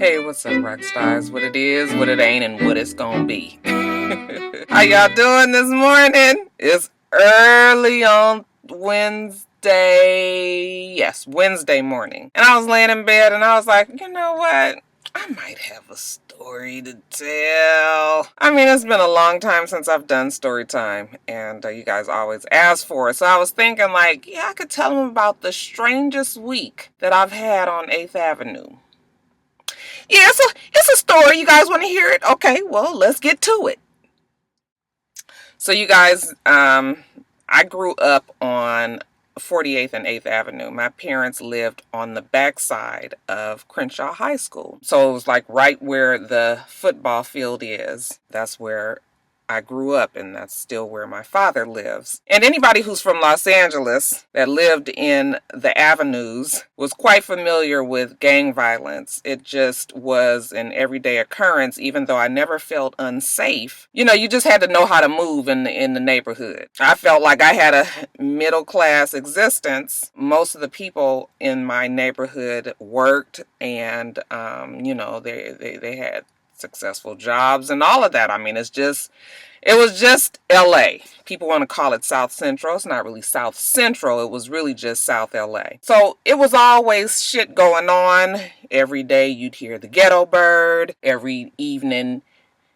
Hey, what's up, Roxstars? What it is, what it ain't, and what it's gonna be. How y'all doing this morning? It's early on Wednesday. Yes, Wednesday morning. And I was laying in bed and I was like, you know what? I might have a story to tell. I mean, it's been a long time since I've done story time, and you guys always ask for it. So I was thinking, like, yeah, I could tell them about the strangest week that I've had on 8th Avenue. Yeah, it's a story. You guys want to hear it? Okay, well, let's get to it. So you guys, I grew up on 48th and 8th Avenue. My parents lived on the backside of Crenshaw High School. So it was like right where the football field is. That's where I grew up, and that's still where my father lives. And anybody who's from Los Angeles that lived in the avenues was quite familiar with gang violence. It just was an everyday occurrence, even though I never felt unsafe. You know, you just had to know how to move in the neighborhood. I felt like I had a middle class existence. Most of the people in my neighborhood worked, and you know, they had successful jobs and all of that. I mean, it was just LA. People want to call it South Central. It's not really South Central. It was really just South LA. So it was always shit going on. Every day you'd hear the ghetto bird. Every evening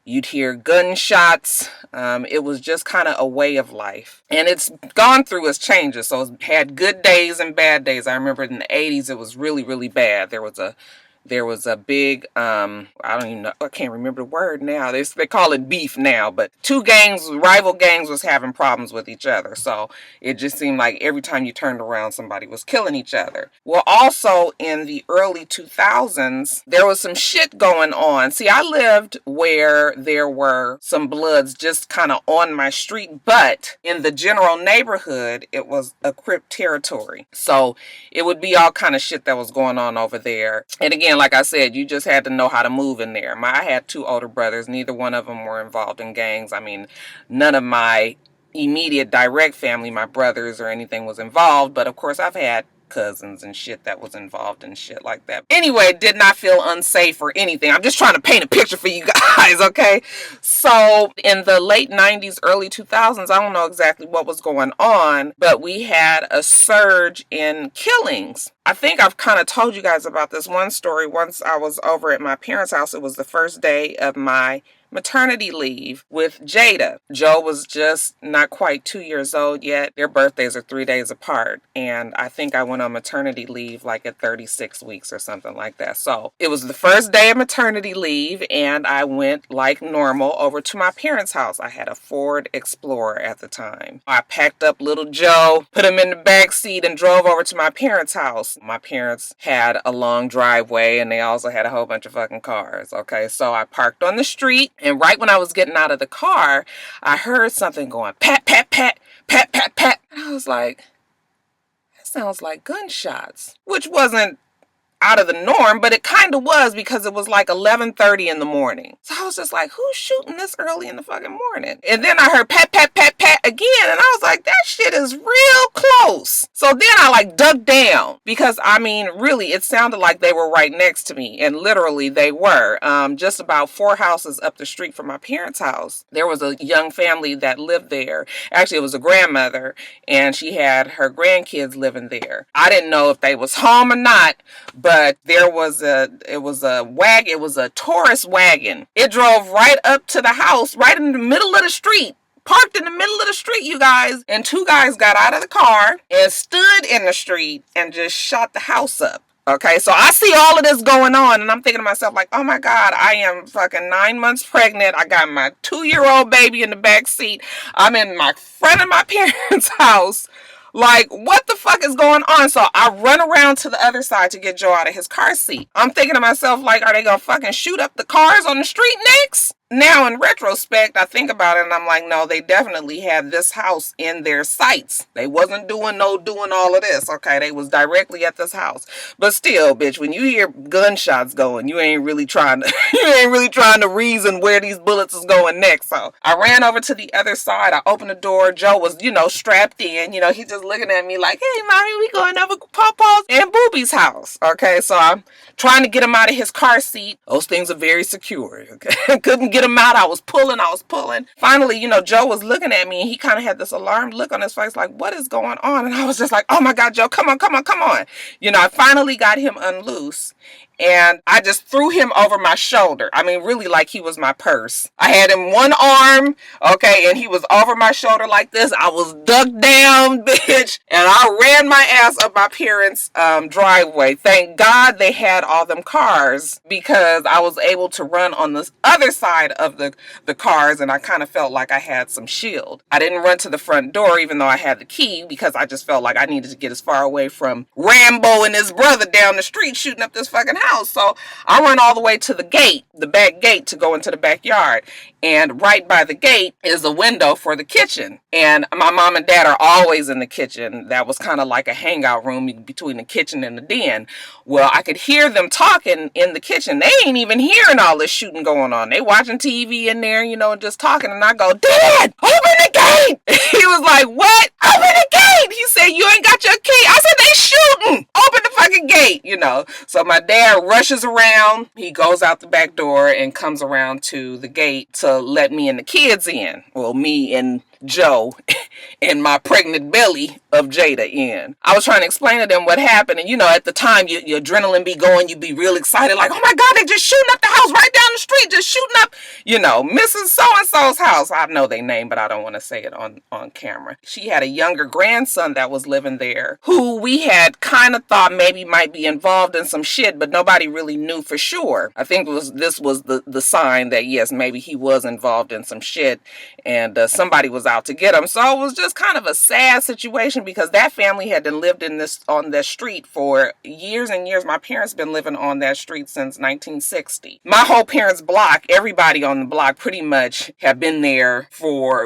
you'd hear gunshots. It was just kind of a way of life. And it's gone through its changes. So it's had good days and bad days. I remember in the 80s it was really, really bad. There was a big, I don't even know, I can't remember the word now. They call it beef now, but two gangs, rival gangs, was having problems with each other. So it just seemed like every time you turned around, somebody was killing each other. Well, also in the early 2000s, there was some shit going on. See, I lived where there were some Bloods just kind of on my street, but in the general neighborhood, it was a Crip territory. So it would be all kind of shit that was going on over there. And again, like I said, you just had to know how to move in there. I had two older brothers. Neither one of them were involved in gangs. I mean, none of my immediate direct family, my brothers or anything, was involved. But of course, I've had cousins and shit that was involved in shit like that. Anyway, did not feel unsafe or anything. I'm just trying to paint a picture for you guys, okay? So in the late 90s, early 2000s, I don't know exactly what was going on, but we had a surge in killings. I think I've kind of told you guys about this one story. Once I was over at my parents' house. It was the first day of my maternity leave with Jada. Joe was just not quite 2 years old yet. Their birthdays are 3 days apart. And I think I went on maternity leave like at 36 weeks or something like that. So it was the first day of maternity leave, and I went like normal over to my parents' house. I had a Ford Explorer at the time. I packed up little Joe, put him in the back seat, and drove over to my parents' house. My parents had a long driveway, and they also had a whole bunch of fucking cars. Okay, so I parked on the street. And right when I was getting out of the car, I heard something going, pat, pat, pat, pat, pat, pat. And I was like, that sounds like gunshots, which wasn't out of the norm, but it kind of was, because it was like 11:30 in the morning. So I was just like, who's shooting this early in the fucking morning? And then I heard pat, pat, pat, pat again. And I was like, that shit is real close. So then I like dug down, because I mean, really, it sounded like they were right next to me. And literally they were. Just about 4 houses up the street from my parents' house, there was a young family that lived there. Actually, it was a grandmother, and she had her grandkids living there. I didn't know if they was home or not, but there was it was a tourist wagon. It drove right up to the house, right in the middle of the street. Parked in the middle of the street, you guys. And 2 guys got out of the car and stood in the street and just shot the house up. Okay, so I see all of this going on, and I'm thinking to myself, like, oh my God, I am fucking 9 months pregnant. I got my 2-year-old baby in the back seat. I'm in my front of my parents' house. Like, what the fuck is going on? So I run around to the other side to get Joe out of his car seat. I'm thinking to myself, like, are they gonna fucking shoot up the cars on the street next? Now, in retrospect, I think about it and I'm like, no, they definitely had this house in their sights. They wasn't doing all of this. Okay, they was directly at this house. But still, bitch, when you hear gunshots going, you ain't really trying to reason where these bullets is going next. So I ran over to the other side. I opened the door. Joe was, strapped in. He just looking at me like, hey, mommy, we going over Papa's and Booby's house. Okay, so I'm trying to get him out of his car seat. Those things are very secure. Okay, couldn't get him out. I was pulling. Finally, Joe was looking at me and he kind of had this alarmed look on his face like, what is going on? And I was just like, oh my God, Joe, come on. I finally got him unloose. And I just threw him over my shoulder. I mean, really like he was my purse. I had him one arm, okay, and he was over my shoulder like this. I was ducked down, bitch, and I ran my ass up my parents' driveway. Thank God they had all them cars because I was able to run on the other side of the cars, and I kind of felt like I had some shield. I didn't run to the front door even though I had the key because I just felt like I needed to get as far away from Rambo and his brother down the street shooting up this fucking house. So I run all the way to the gate, the back gate, to go into the backyard. And right by the gate is a window for the kitchen. And my mom and dad are always in the kitchen. That was kind of like a hangout room between the kitchen and the den. Well, I could hear them talking in the kitchen. They ain't even hearing all this shooting going on. They watching TV in there, just talking. And I go, Dad, open the gate. He was like, what? Open the gate. He said, you ain't got your key. I said, they shooting. Open the fucking gate, So my dad rushes around. He goes out the back door and comes around to the gate to let me and the kids in. Well, me and Joe and my pregnant belly of Jada in. I was trying to explain to them what happened. And, at the time, your adrenaline be going. You be real excited. Like, oh, my God, they just shooting up the house right down the street. Just shooting up, Mrs. So-and-so's house. I know their name, but I don't want to say it on camera. She had a younger grandson that was living there who we had kind of thought maybe might be involved in some shit, but nobody really knew for sure. I think this was the sign that, yes, maybe he was involved in some shit and somebody was out to get him. So it was just kind of a sad situation because that family had been lived on that street for years and years. My parents been living on that street since 1960. My whole parents' block, everybody on the block pretty much have been there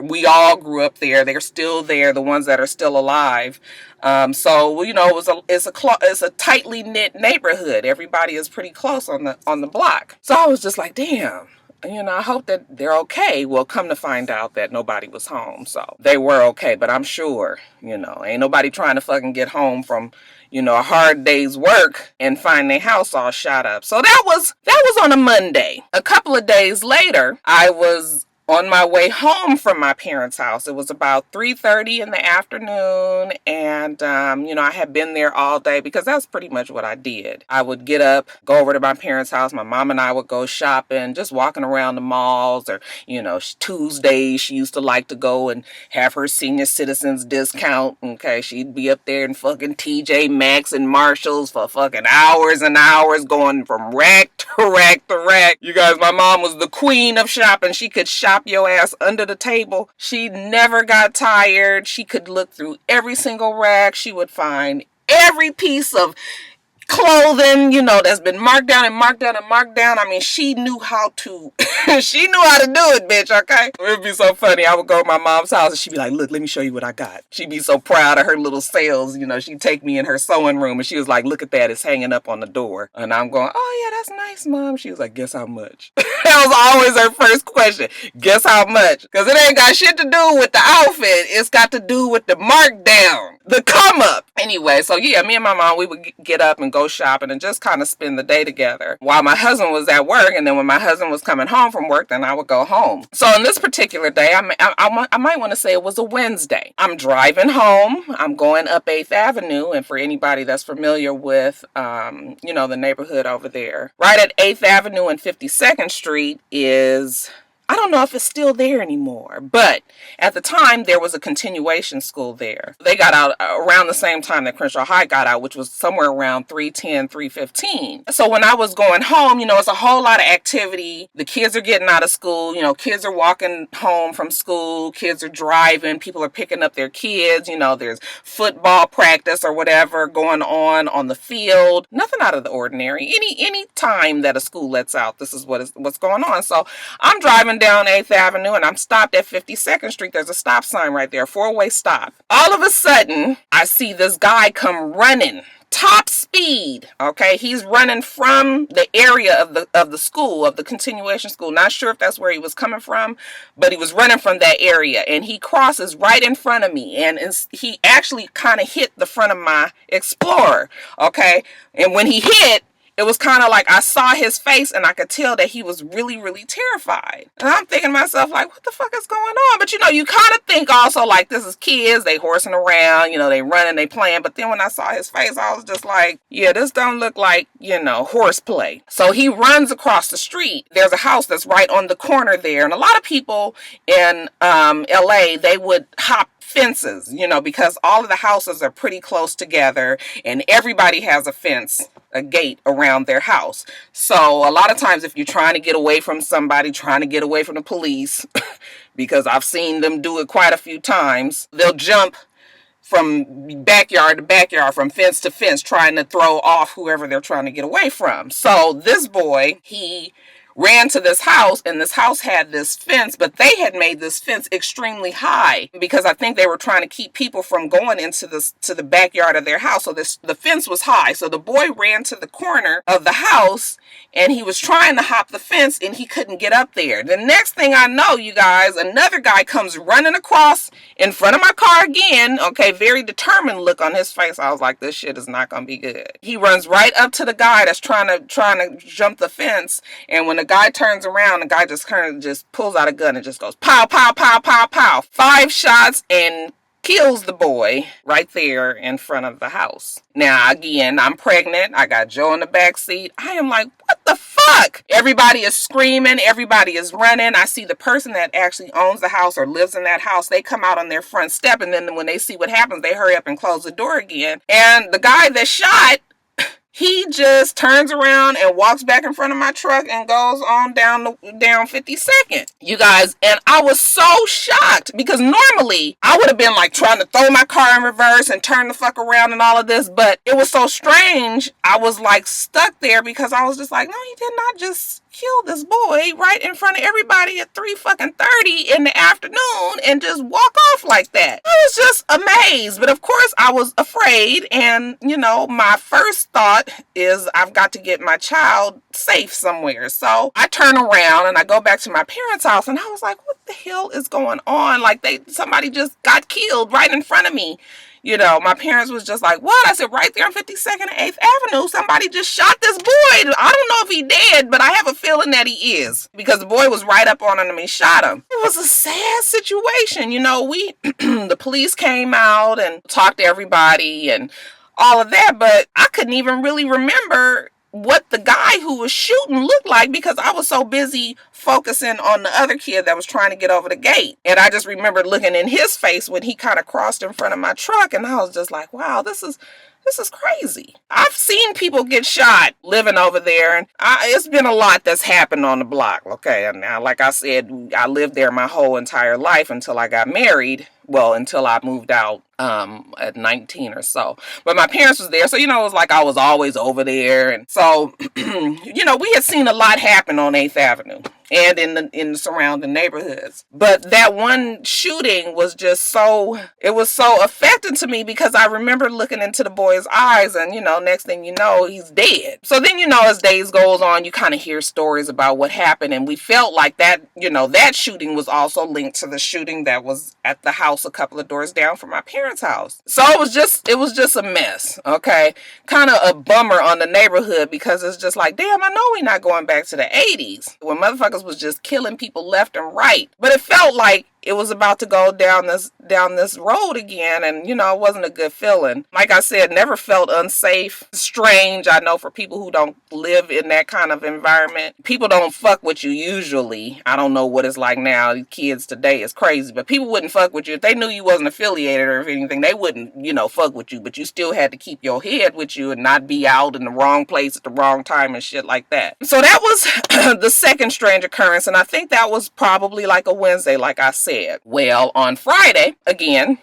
we all grew up there. They're still there, the ones that are still alive. So it's a tightly knit neighborhood. Everybody is pretty close on the block. So I was just like, damn. I hope that they're okay. Well, come to find out that nobody was home. So they were okay, but I'm sure, ain't nobody trying to fucking get home from, a hard day's work and find their house all shot up. So that was on a Monday. A couple of days later, I was on my way home from my parents' house. It was about 3:30 in the afternoon, and I had been there all day because that's pretty much what I did. I would get up, go over to my parents' house. My mom and I would go shopping, just walking around the malls, or Tuesdays she used to like to go and have her senior citizens discount. Okay, she'd be up there in fucking TJ Maxx and Marshalls for fucking hours and hours, going from rack to rack to rack. You guys, my mom was the queen of shopping. She could shop your ass under the table. She never got tired. She could look through every single rack. She would find every piece of clothing, that's been marked down and marked down and marked down. I mean, she knew how to, she knew how to do it, bitch, okay? It would be so funny. I would go to my mom's house and she'd be like, look, let me show you what I got. She'd be so proud of her little sales. She'd take me in her sewing room and she was like, look at that. It's hanging up on the door. And I'm going, oh yeah, that's nice, Mom. She was like, guess how much? That was always her first question. Guess how much? Because it ain't got shit to do with the outfit. It's got to do with the markdown, the come up. Anyway, so yeah, me and my mom, we would get up and go shopping and just kind of spend the day together while my husband was at work. And then when my husband was coming home from work, then I would go home. So on this particular day, I might want to say it was a Wednesday. I'm driving home. I'm going up 8th Avenue. And for anybody that's familiar with, the neighborhood over there, right at 8th Avenue and 52nd Street is, I don't know if it's still there anymore, but at the time there was a continuation school there. They got out around the same time that Crenshaw High got out, which was somewhere around 3:10, 3:15. So when I was going home, it's a whole lot of activity. The kids are getting out of school, kids are walking home from school, kids are driving, people are picking up their kids, there's football practice or whatever going on the field. Nothing out of the ordinary. Any time that a school lets out, this is what's going on. So I'm driving down 8th Avenue and I'm stopped at 52nd Street. There's a stop sign right there, 4-way stop. All of a sudden, I see this guy come running, top speed. Okay, he's running from the area of the school, of the continuation school. Not sure if that's where he was coming from, but he was running from that area, and he crosses right in front of me, and he actually kind of hit the front of my Explorer. Okay, and when he hit, it was kind of like I saw his face and I could tell that he was really, really terrified. And I'm thinking to myself, like, what the fuck is going on? But you kind of think also like, this is kids, they horsing around, they running, they playing. But then when I saw his face, I was just like, yeah, this don't look like, horseplay. So he runs across the street. There's a house that's right on the corner there. And a lot of people in LA, they would hop fences, because all of the houses are pretty close together and everybody has a fence, a gate around their house. So a lot of times if you're trying to get away from somebody, trying to get away from the police, because I've seen them do it quite a few times, they'll jump from backyard to backyard, from fence to fence, trying to throw off whoever they're trying to get away from. So this boy, he ran to this house, and this house had this fence, but they had made this fence extremely high because I think they were trying to keep people from going into the backyard of their house. So the fence was high. So the boy ran to the corner of the house and he was trying to hop the fence and he couldn't get up there. The next thing I know, you guys, another guy comes running across in front of my car again. Okay, very determined look on his face. I was like, this shit is not gonna be good. He runs right up to the guy that's trying to jump the fence, and when the guy turns around, the guy just kind of just pulls out a gun and just goes pow, pow, pow, pow, pow. 5 shots and kills the boy right there in front of the house. Now, again, I'm pregnant. I got Joe in the back seat. I am like, what the fuck? Everybody is screaming. Everybody is running. I see the person that actually owns the house or lives in that house. They come out on their front step, and then when they see what happens, they hurry up and close the door again. And the guy that shot, he just turns around and walks back in front of my truck and goes on down 52nd. You guys, and I was so shocked because normally I would have been like trying to throw my car in reverse and turn the fuck around and all of this, but it was so strange. I was like stuck there because I was just like, no, he did not just kill this boy right in front of everybody at 3:30 in the afternoon and just walk off like that. I was just amazed, but of course I was afraid, and my first thought is I've got to get my child safe somewhere. So I turn around and I go back to my parents' house, and I was like, what the hell is going on? Like somebody just got killed right in front of me. My parents was just like, what? I said, right there on 52nd and 8th Avenue, somebody just shot this boy. I don't know if he dead, but I have a feeling that he is, because the boy was right up on him and shot him. It was a sad situation. The police came out and talked to everybody and all of that, but I couldn't even really remember what the guy who was shooting looked like because I was so busy focusing on the other kid that was trying to get over the gate. And I just remembered looking in his face when he kind of crossed in front of my truck, and I was just like, wow, this is crazy. I've seen people get shot living over there, and it's been a lot that's happened on the block. Okay, and now, like I said, I lived there my whole entire life until I got married. Well, until I moved out at 19 or so. But my parents was there, so it was like I was always over there. And so, we had seen a lot happen on 8th Avenue and in the surrounding neighborhoods. But that one shooting was just so affecting to me because I remember looking into the boy's eyes, and next thing you know, he's dead. So then, as days goes on, you kind of hear stories about what happened, and we felt like that, that shooting was also linked to the shooting that was at the house a couple of doors down from my parents' house. So it was just a mess. Okay, kind of a bummer on the neighborhood because it's just like, damn, I know we're not going back to the 80s when motherfuckers was just killing people left and right. But it felt like it was about to go down this road again, and you know, it wasn't a good feeling. Like I said, never felt unsafe. Strange, I know, for people who don't live in that kind of environment. People don't fuck with you usually. I don't know what it's like now. These kids today is crazy, but people wouldn't fuck with you if they knew you wasn't affiliated or if anything. They wouldn't, you know, fuck with you, but you still had to keep your head with you and not be out in the wrong place at the wrong time and shit like that. So that was the second strange occurrence, and I think that was probably like a Wednesday, like I said. Well, on Friday, again,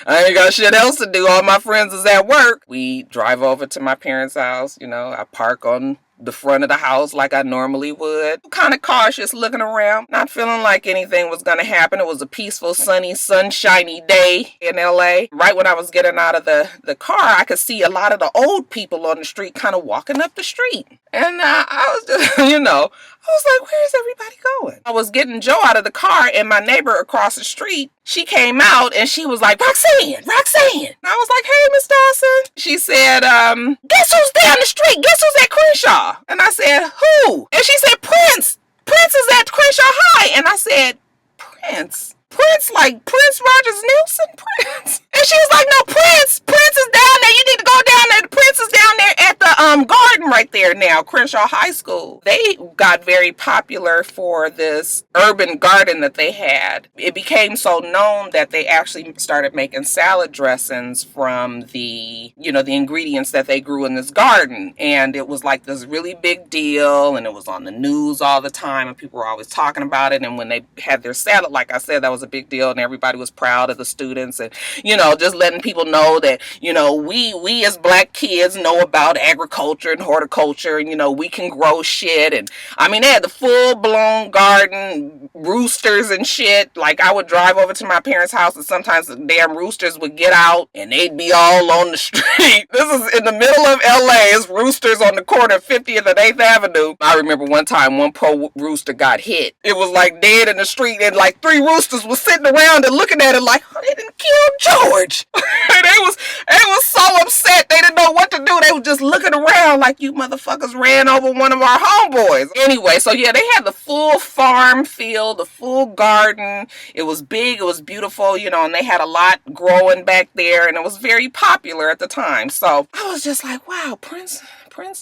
I ain't got shit else to do. All my friends is at work. We drive over to my parents' house. You know, I park on the front of the house like I normally would. Kind of cautious, looking around, not feeling like anything was going to happen. It was a peaceful, sunny, sunshiny day in LA. Right when I was getting out of the car, I could see a lot of the old people on the street kind of walking up the street. And I was just, you know, I was like, where's everybody going? I was getting Joe out of the car, and my neighbor across the street, she came out and she was like, Roxanne. And I was like, hey, Miss Dawson. She said, guess who's down the street? Guess who's at Crenshaw? And I said, who? And she said, Prince. Prince is at Crenshaw High. And I said, Prince? Prince, like Prince Rogers Nelson? Prince? And she was like, no, Prince is down there. You need to go down there. The Prince is down there at the garden right there now, Crenshaw High School. They got very popular for this urban garden that they had. It became so known that they actually started making salad dressings from the, you know, the ingredients that they grew in this garden. And it was like this really big deal, and it was on the news all the time, and people were always talking about it. And when they had their salad, like I said, that was a big deal, and everybody was proud of the students, and you know, just letting people know that, you know, we as black kids know about agriculture and horticulture, and you know, we can grow shit. And I mean, they had the full-blown garden, roosters and shit. Like, I would drive over to my parents' house, and sometimes the damn roosters would get out and they'd be all on the street. This is in the middle of LA. It's roosters on the corner of 50th and 8th Avenue. I remember one time one poor rooster got hit. It was like dead in the street, and like 3 roosters was sitting around and looking at it like, oh, they didn't kill George. they was so upset. They didn't know what to do. They were just looking around like, you motherfuckers ran over one of our homeboys. Anyway, so yeah, they had the full farm field, the full garden. It was big. It was beautiful, you know, and they had a lot growing back there, and it was very popular at the time. So I was just like, wow, Prince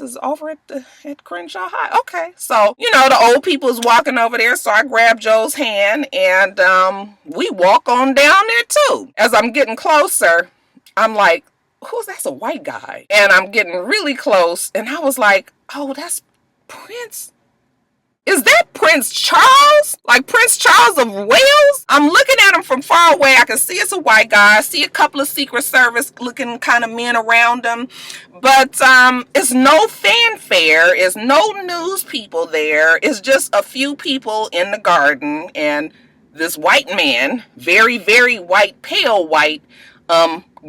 is over at Crenshaw High. Okay. So, you know, the old people is walking over there. So I grabbed Joe's hand, and we walk on down there too. As I'm getting closer, I'm like, that's a white guy. And I'm getting really close, and I was like, oh, that's Prince. Is that Prince Charles? Like Prince Charles of Wales? I'm looking at him from far away. I can see it's a white guy. I see a couple of Secret Service looking kind of men around him. But it's no fanfare. It's no news people there. It's just a few people in the garden. And this white man, very, very white, pale white,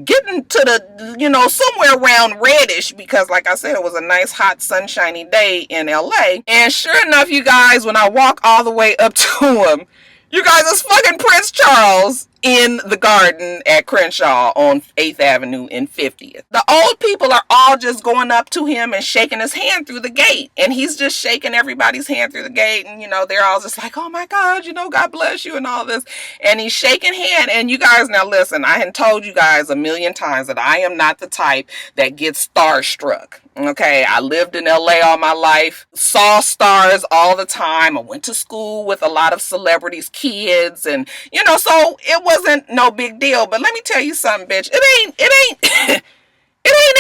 getting to the, you know, somewhere around reddish, because like I said, it was a nice hot sunshiny day in LA. And sure enough, you guys, when I walk all the way up to him, you guys, it's fucking Prince Charles in the garden at Crenshaw on 8th Avenue and 50th. The old people are all just going up to him and shaking his hand through the gate. And he's just shaking everybody's hand through the gate. And, you know, they're all just like, oh my God, you know, God bless you and all this. And he's shaking hand. And you guys, now listen, I had told you guys a million times that I am not the type that gets starstruck. Okay, I lived in LA all my life, saw stars all the time. I went to school with a lot of celebrities' kids, and you know, so it wasn't no big deal. But let me tell you something, bitch. It ain't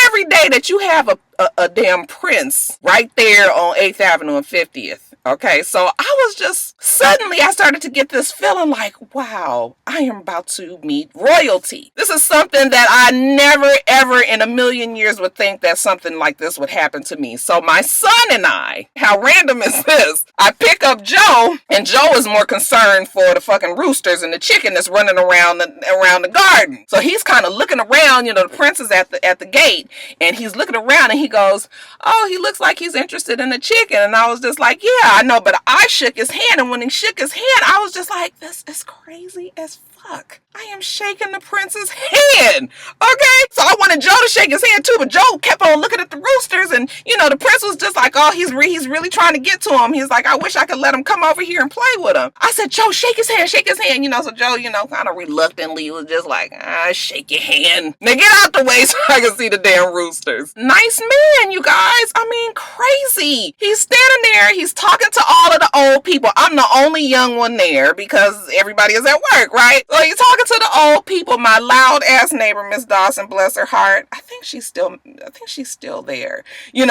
every day that you have a damn Prince right there on 8th Avenue and 50th. Okay, so I was just, suddenly I started to get this feeling like, wow, I am about to meet royalty. This is something that I never, ever in a million years would think that something like this would happen to me. So my son and I, how random is this? I pick up Joe, and Joe is more concerned for the fucking roosters and the chicken that's running around the garden. So he's kind of looking around, you know, the Prince is at the gate, and he's looking around, and he goes, oh, he looks like he's interested in the chicken. And I was just like, yeah, I know, but I shook his hand, and when he shook his hand, I was just like, this is crazy as fuck. I am shaking the prince's hand. Okay? So I wanted Joe to shake his hand too, but Joe kept on looking at the roosters, and the prince was just like, oh, he's really trying to get to him. He's like, I wish I could let him come over here and play with him. I said, Joe, shake his hand, shake his hand. So Joe, kind of reluctantly was just like, shake your hand. Now get out the way so I can see the damn roosters. Nice man, you guys. I mean, crazy. He's standing there, he's talking to all of the old people. I'm the only young one there because everybody is at work, right? So he's talking to the old people. My loud ass neighbor, Miss Dawson, bless her heart. I think she's still there.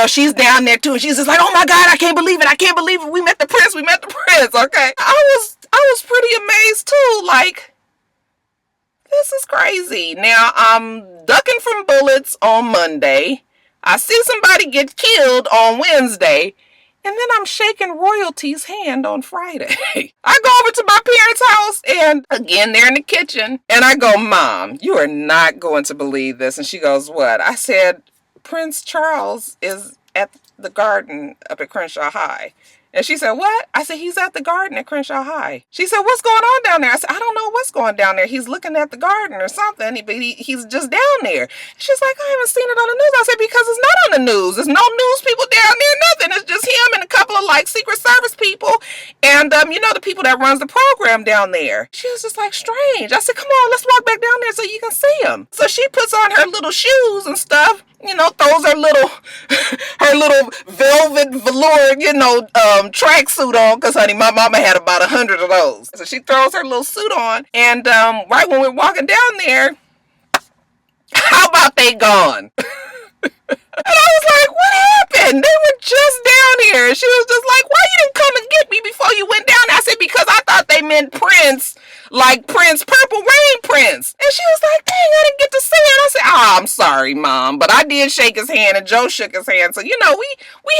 She's down there too, and she's just like, oh my God, I can't believe it. We met the prince. Okay. I was pretty amazed too. Like, this is crazy. Now I'm ducking from bullets on Monday. I see somebody get killed on Wednesday. And then I'm shaking royalty's hand on Friday. I go over to my parents' house, and again, they're in the kitchen. And I go, Mom, you are not going to believe this. And she goes, what? I said, Prince Charles is at the garden up at Crenshaw High. And she said, what? I said, he's at the garden at Crenshaw High. She said, what's going on down there? I said, I don't know what's going down there. He's looking at the garden or something, but he's just down there. She's like, I haven't seen it on the news. I said, because it's not on the news. There's no news people down there, nothing. It's just him and a couple of Secret Service people and, the people that runs the program down there. She was just like, strange. I said, come on, let's walk back down there so you can see him. So she puts on her little shoes and stuff. Throws her little velvet velour, tracksuit on, because, honey, my mama had about 100 of those. So she throws her little suit on, and right when we're walking down there, how about they gone? And I was like, what happened? They were just down here. And she was just like, why you didn't come and get me before you went down there? I said, because I thought they meant Prince, like Prince, Purple Rain Prince. And she was like, dang, I didn't get to see it. I said, I'm sorry, Mom, but I did shake his hand, and Joe shook his hand. So, we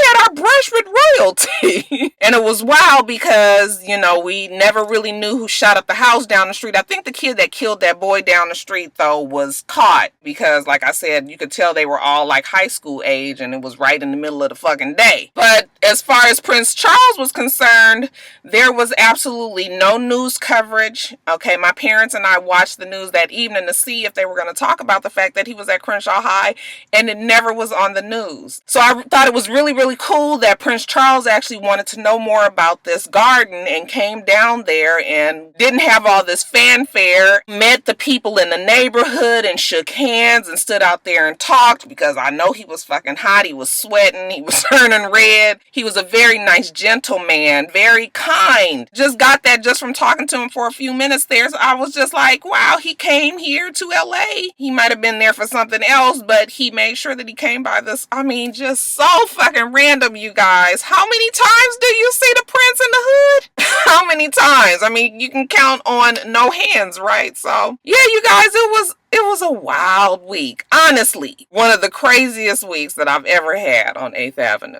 had our brush with royalty. And it was wild because, we never really knew who shot up the house down the street. I think the kid that killed that boy down the street, though, was caught because, like I said, you could tell they were all like high school age, and it was right in the middle of the fucking day. But as far as Prince Charles was concerned, there was absolutely no news coverage. Okay, my parents and I watched the news that evening to see if they were going to talk about the fact that he was at Crenshaw High, and it never was on the news. So I thought it was really, really cool that Prince Charles actually wanted to know more about this garden and came down there and didn't have all this fanfare, met the people in the neighborhood and shook hands and stood out there and talked, because I know he was fucking hot. He was sweating. He was turning red. He was a very nice gentleman, very kind. Just got that just from talking to him for a few minutes there. So I was just like, wow, he came here to LA. He might have been there for something else, but he made sure that he came by this. I mean, just so fucking random, you guys. How many times do you see the prince in the hood? How many times? I mean, you can count on no hands, right? So yeah, you guys, it was a wild week. Honestly, one of the craziest weeks that I've ever had on 8th Avenue.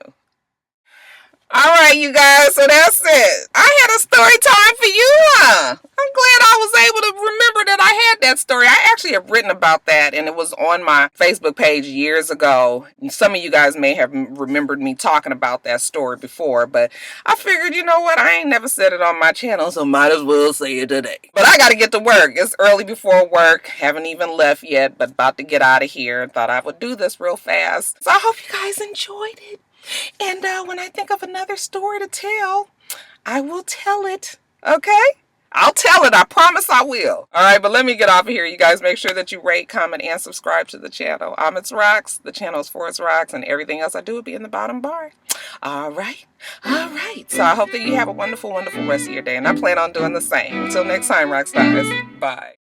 All right, you guys, so that's it. I had a story time for you, huh? I'm glad I was able to remember that I had that story. I actually have written about that, and it was on my Facebook page years ago. Some of you guys may have remembered me talking about that story before, but I figured, you know what? I ain't never said it on my channel, so might as well say it today. But I got to get to work. It's early before work. Haven't even left yet, but about to get out of here. Thought I would do this real fast. So I hope you guys enjoyed it. And when I think of another story to tell, I will tell it. Okay? I'll tell it. I promise I will. All right, but let me get off of here. You guys make sure that you rate, comment, and subscribe to the channel. I'm itsrox. The channel is for itsrox, and everything else I do will be in the bottom bar. All right. All right. So I hope that you have a wonderful, wonderful rest of your day, and I plan on doing the same. Until next time, Roxstars. Bye.